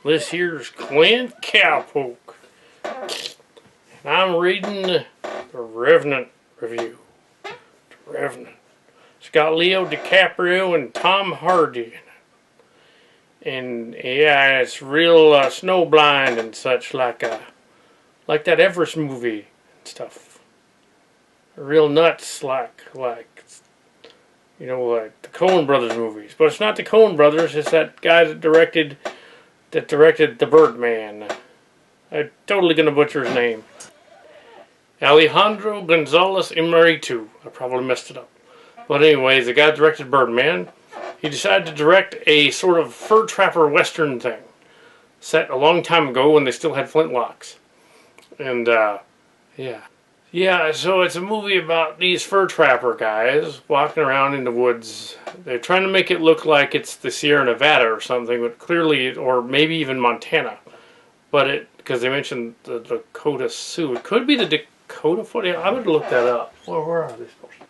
This here's Clint Cowpoke. And I'm reading the Revenant review. The Revenant. It's got Leo DiCaprio and Tom Hardy in it. And yeah, it's real snowblind and such, like that Everest movie and stuff. Real nuts, like you know, like the Coen Brothers movies. But it's not the Coen Brothers. It's that guy that directed The Birdman. I'm totally gonna butcher his name. Alejandro Gonzalez Iñárritu. I probably messed it up. But anyways, the guy that directed Birdman, he decided to direct a sort of fur trapper western thing, set a long time ago when they still had flintlocks. And yeah, so it's a movie about these fur trapper guys walking around in the woods. They're trying to make it look like it's the Sierra Nevada or something, but clearly, or maybe even Montana. But because they mentioned the Dakota Sioux. It could be the Dakota Foothills. I would look that up. Where are they supposed to?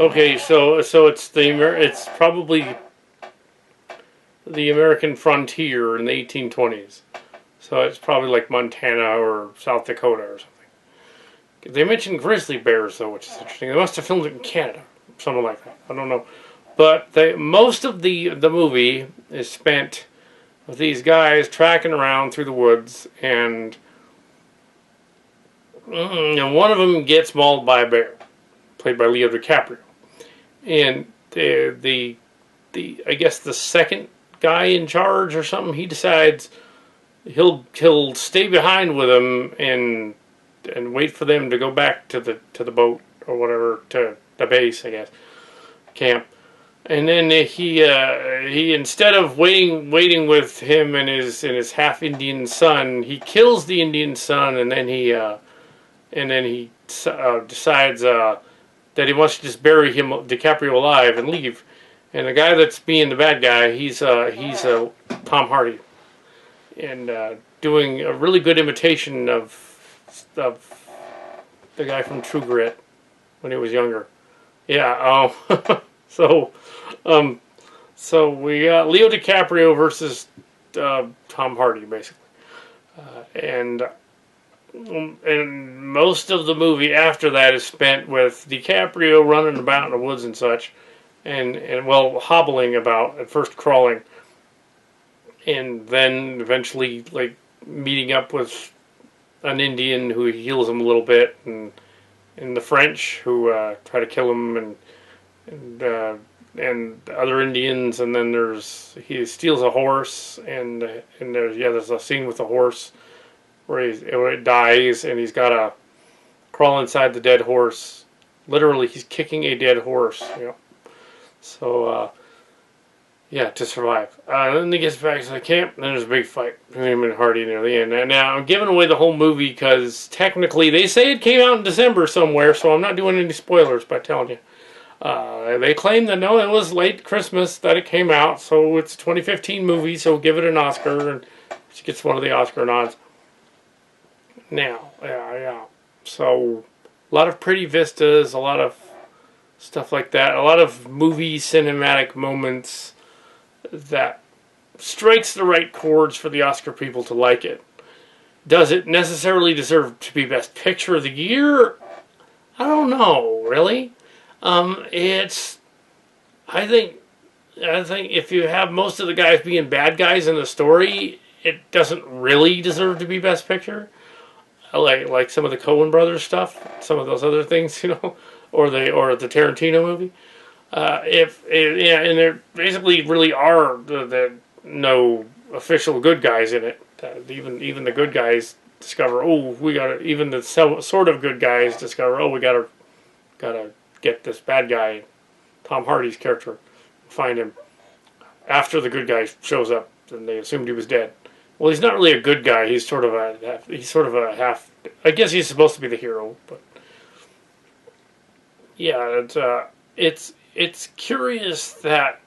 Okay, so it's probably the American frontier in the 1820s. So it's probably like Montana or South Dakota or something. They mentioned grizzly bears, though, which is interesting. They must have filmed it in Canada, something like that. I don't know. But most of the movie is spent with these guys tracking around through the woods, and one of them gets mauled by a bear, played by Leo DiCaprio. And the I guess the second guy in charge or something, he decides he'll stay behind with him and wait for them to go back to the boat or whatever, to the base, I guess, camp. And then he instead of waiting with him and his half Indian son, he kills the Indian son, and then he decides that he wants to just bury DiCaprio alive and leave. And the guy that's being the bad guy, he's Tom Hardy, and doing a really good imitation of the guy from True Grit when he was younger. Yeah. So we got Leo DiCaprio versus Tom Hardy, basically, and most of the movie after that is spent with DiCaprio running about in the woods and such, and hobbling about, at first crawling, and then eventually like meeting up with an Indian who heals him a little bit, and the French who try to kill him, and other Indians, and then he steals a horse, and there's a scene with the horse where it dies, and he's got to crawl inside the dead horse. Literally, he's kicking a dead horse, you know. So to survive. Then he gets back to the camp, and then there's a big fight between him and Hardy near the end. And now, I'm giving away the whole movie because technically they say it came out in December somewhere, so I'm not doing any spoilers by telling you. They claim that no, it was late Christmas that it came out, so it's a 2015 movie, so give it an Oscar, and she gets one of the Oscar nods. Now, yeah. So, a lot of pretty vistas, a lot of stuff like that, a lot of movie cinematic moments that strikes the right chords for the Oscar people to like it. Does it necessarily deserve to be Best Picture of the Year? I don't know, really. I think if you have most of the guys being bad guys in the story, it doesn't really deserve to be Best Picture. Like some of the Coen Brothers stuff, some of those other things, you know, or the Tarantino movie. And there basically really are no official good guys in it. Even the good guys discover, even the sort of good guys discover, we gotta get this bad guy, Tom Hardy's character, find him after the good guy shows up, and they assumed he was dead. Well, he's not really a good guy. He's sort of a half. I guess he's supposed to be the hero, but yeah, it's curious that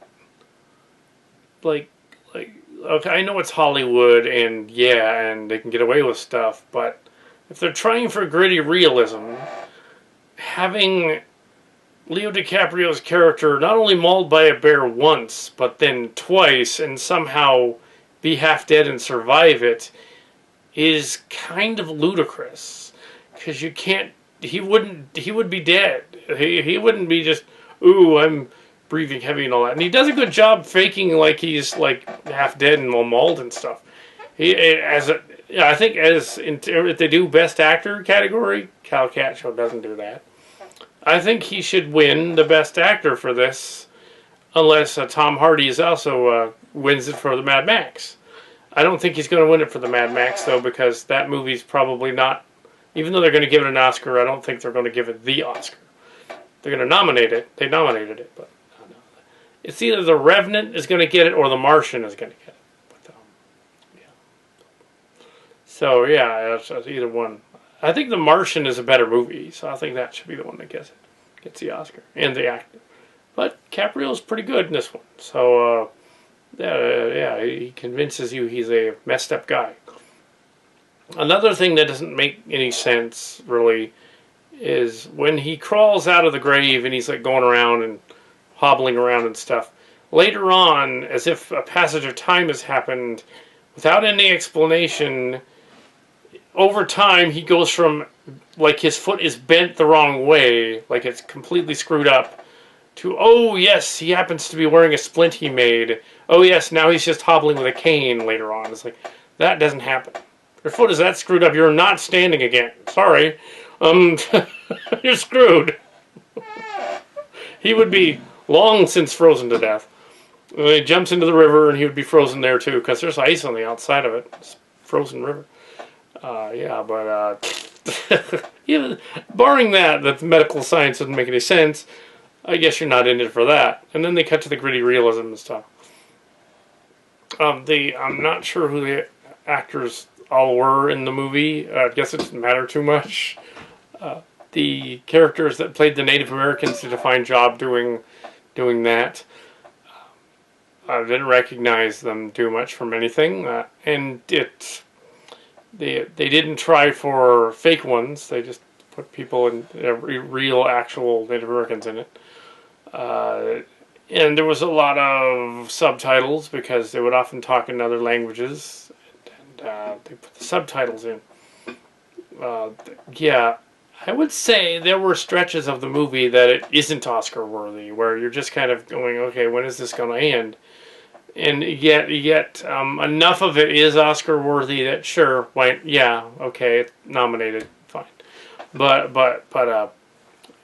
like okay, I know it's Hollywood, and they can get away with stuff, but if they're trying for gritty realism, having Leo DiCaprio's character not only mauled by a bear once, but then twice, and somehow be half dead and survive it is kind of ludicrous, because you can't. He would be dead. He wouldn't be just, ooh, I'm breathing heavy and all that. And he does a good job faking like he's like half dead and mauled and stuff. I think if they do best actor category, Kal Kat Show doesn't do that. I think he should win the best actor for this, unless Tom Hardy is also wins it for the Mad Max. I don't think he's going to win it for the Mad Max, though, because that movie's probably not, even though they're going to give it an Oscar, I don't think they're going to give it the Oscar. They're going to nominate it. They nominated it, but I don't know. It's either The Revenant is going to get it or The Martian is going to get it. But, yeah. So, yeah, it's either one. I think The Martian is a better movie, so I think that should be the one that gets it. Gets the Oscar. And the actor. But Caprio's pretty good in this one. So, yeah, he convinces you he's a messed up guy. Another thing that doesn't make any sense, really, is when he crawls out of the grave and he's like going around and hobbling around and stuff. Later on, as if a passage of time has happened, without any explanation, over time he goes from, like, his foot is bent the wrong way, like it's completely screwed up, to, oh yes, he happens to be wearing a splint he made. Oh yes, now he's just hobbling with a cane later on. It's like, that doesn't happen. Your foot is that screwed up, you're not standing again. Sorry. You're screwed. He would be long since frozen to death. He jumps into the river and he would be frozen there too, because there's ice on the outside of it. It's frozen river. Yeah, but yeah, barring that the medical science doesn't make any sense, I guess you're not in it for that. And then they cut to the gritty realism and stuff. I'm not sure who the actors all were in the movie. I guess it didn't matter too much. The characters that played the Native Americans did a fine job doing that. I didn't recognize them too much from anything, and they didn't try for fake ones. They just put people in real, actual Native Americans in it. And there was a lot of subtitles because they would often talk in other languages, and they put the subtitles in. Yeah, I would say there were stretches of the movie that it isn't Oscar worthy, where you're just kind of going, okay, when is this going to end? And yet, enough of it is Oscar worthy that sure, yeah, okay, it's nominated, fine, but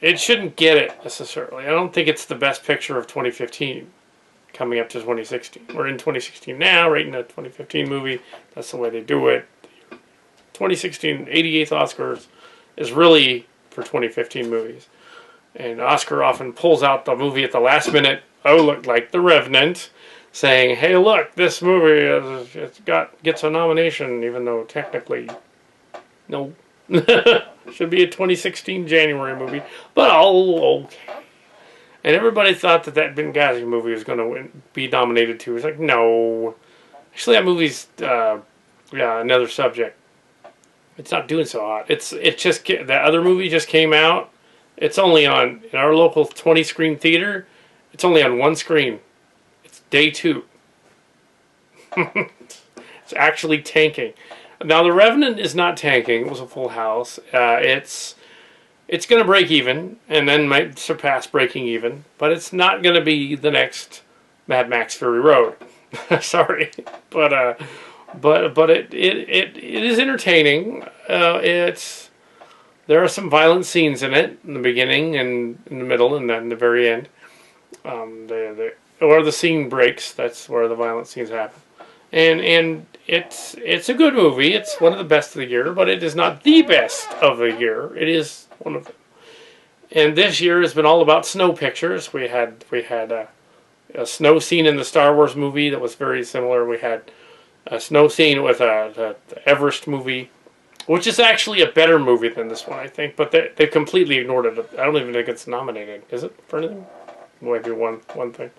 it shouldn't get it necessarily. I don't think it's the best picture of 2015, coming up to 2016. We're in 2016 now, right in the 2015 movie. That's the way they do it. 2016 88th Oscars is really for 2015 movies, and Oscar often pulls out the movie at the last minute. Oh, look, like The Revenant, saying, "Hey, look, this movie gets a nomination, even though technically, no, should be a 2016 January movie." But okay. And everybody thought that Benghazi movie was going to be nominated too. It's like, no, actually, that movie's another subject. It's not doing so hot. That other movie just came out. It's only on, in our local 20-screen theater, it's only on one screen. It's day 2. It's actually tanking. Now, The Revenant is not tanking. It was a full house. It's going to break even, and then might surpass breaking even, but it's not going to be the next Mad Max Fury Road. Sorry. But it is entertaining. There are some violent scenes in it in the beginning and in the middle and then the very end. Or the scene breaks. That's where the violent scenes happen. And it's a good movie. It's one of the best of the year, but it is not the best of the year. It is one of them. And this year has been all about snow pictures. We had a snow scene in the Star Wars movie that was very similar. We had a snow scene with the Everest movie, which is actually a better movie than this one, I think. But they completely ignored it. I don't even think it's nominated. Is it for anything? Maybe one thing.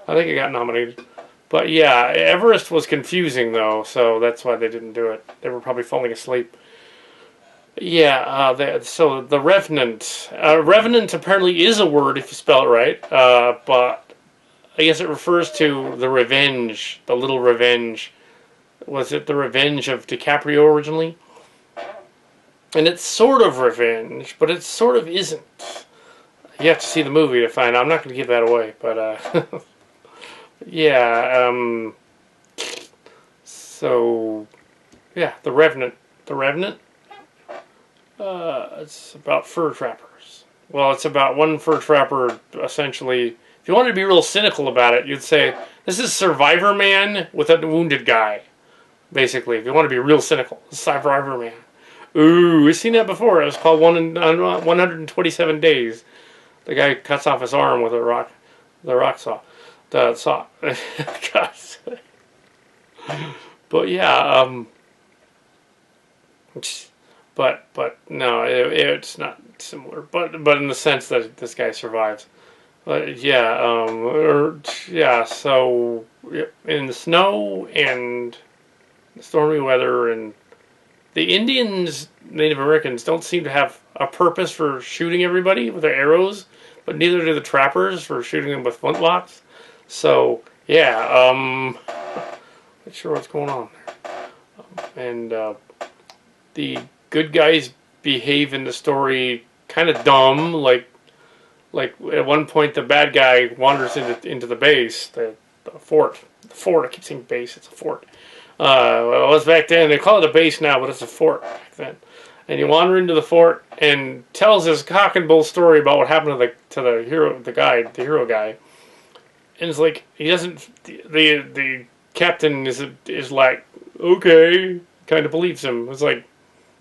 I think it got nominated. But yeah, Everest was confusing though, so that's why they didn't do it. They were probably falling asleep. Yeah, so The Revenant. Revenant apparently is a word if you spell it right, but I guess it refers to the revenge, the little revenge Was it the revenge of DiCaprio originally? And it's sort of revenge, but it sort of isn't. You have to see the movie to find out. I'm not going to give that away, but yeah. So yeah, The Revenant. The Revenant. It's about fur trappers. Well, it's about one fur trapper essentially. If you wanted to be real cynical about it, you'd say this is Survivor Man with a wounded guy. Basically, if you want to be real cynical, Survivor Man. Ooh, we've seen that before. It was called 127 Days. The guy cuts off his arm with a rock, the rock saw, the saw. But yeah, but no, it's not similar. But in the sense that this guy survives. But yeah, yeah. So in the snow and the stormy weather, and the Indians, Native Americans, don't seem to have a purpose for shooting everybody with their arrows, but neither do the trappers for shooting them with flintlocks. So yeah, not sure what's going on there. And the good guys behave in the story kind of dumb, like at one point the bad guy wanders into the base, the fort. The fort, I keep saying base, it's a fort. Well, it was back then. They call it a base now, but it's a fort back then. And you wander into the fort and tells this cock and bull story about what happened to the hero, the hero guy. And it's like he doesn't. The captain is like, okay, kind of believes him. It's like,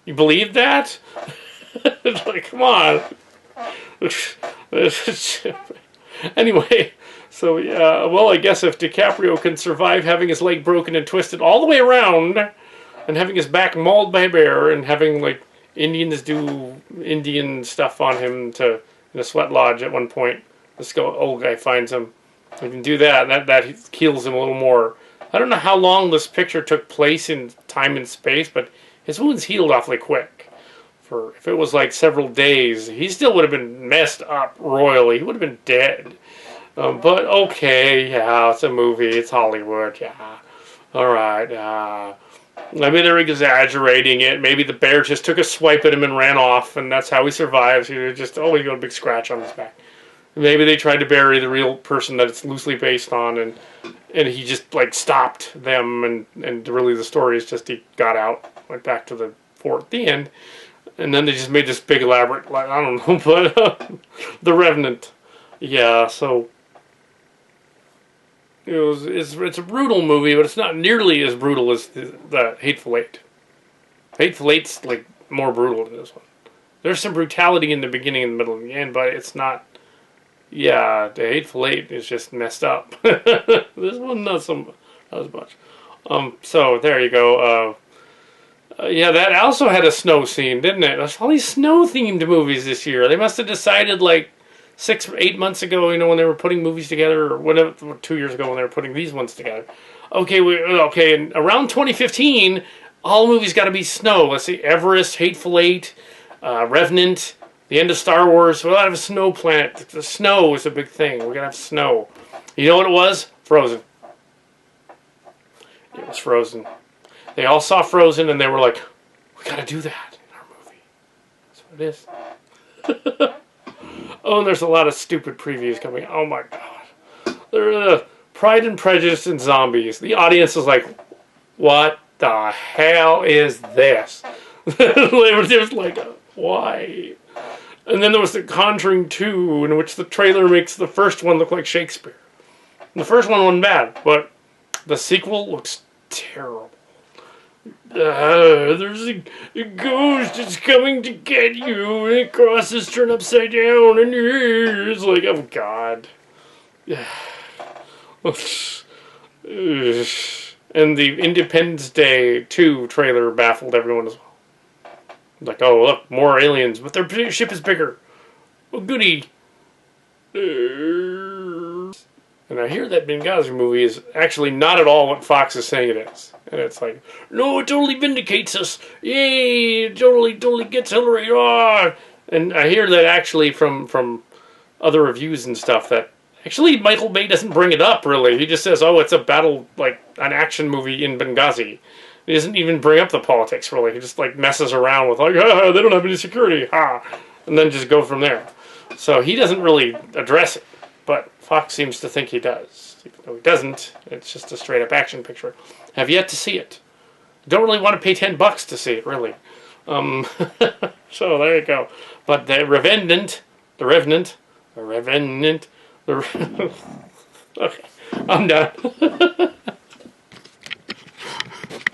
you believe that? It's like, come on. Anyway. So, yeah, well, I guess if DiCaprio can survive having his leg broken and twisted all the way around, and having his back mauled by a bear, and having, like, Indians do Indian stuff on him in a sweat lodge at one point, this old guy finds him. He can do that, and that heals him a little more. I don't know how long this picture took place in time and space, but his wounds healed awfully quick. If it was, like, several days, he still would have been messed up royally. He would have been dead. But okay, yeah, it's a movie, it's Hollywood, yeah. Alright, maybe they're exaggerating it. Maybe the bear just took a swipe at him and ran off, and that's how he survives. He just, he got a big scratch on his back. Maybe they tried to bury the real person that it's loosely based on, and he just, like, stopped them, and really the story is just he got out, went back to the fort at the end, and then they just made this big elaborate, like, I don't know, but The Revenant. Yeah, so it's a brutal movie, but it's not nearly as brutal as the Hateful Eight. Hateful Eight's like more brutal than this one. There's some brutality in the beginning and the middle and the end, but it's not. Yeah, the Hateful Eight is just messed up. This one not as much. So there you go. Yeah, that also had a snow scene, didn't it? There's all these snow themed movies this year. They must have decided like 6 or 8 months ago, when they were putting movies together, or whatever, 2 years ago when they were putting these ones together. Okay, and around 2015, all movies got to be snow. Let's see, Everest, Hateful Eight, Revenant, the end of Star Wars. We'll have a snow planet. The snow is a big thing. We're gonna have snow. You know what it was? Frozen. It was Frozen. They all saw Frozen and they were like, we gotta do that in our movie. That's what it is. Oh, and there's a lot of stupid previews coming. Oh my god. There's Pride and Prejudice and Zombies. The audience is like, what the hell is this? They were just like, why? And then there was The Conjuring 2, in which the trailer makes the first one look like Shakespeare. And the first one wasn't bad, but the sequel looks terrible. There's a ghost that's coming to get you, and it crosses turn upside down, and it's like, oh god. And the Independence Day 2 trailer baffled everyone as well. Like, oh look, more aliens, but their ship is bigger. Oh goody. And I hear that Benghazi movie is actually not at all what Fox is saying it is. And it's like, no, it totally vindicates us. Yay, it totally gets Hillary. Oh. And I hear that actually from other reviews and stuff that Actually, Michael Bay doesn't bring it up, really. He just says, oh, it's a battle, like, an action movie in Benghazi. He doesn't even bring up the politics, really. He just, like, messes around with, like, ah, they don't have any security, ha! And then just go from there. So he doesn't really address it. But Fox seems to think he does. Even though he doesn't, it's just a straight-up action picture. Have yet to see it. Don't really want to pay $10 to see it, really. So there you go. But the Revenant, okay, I'm done.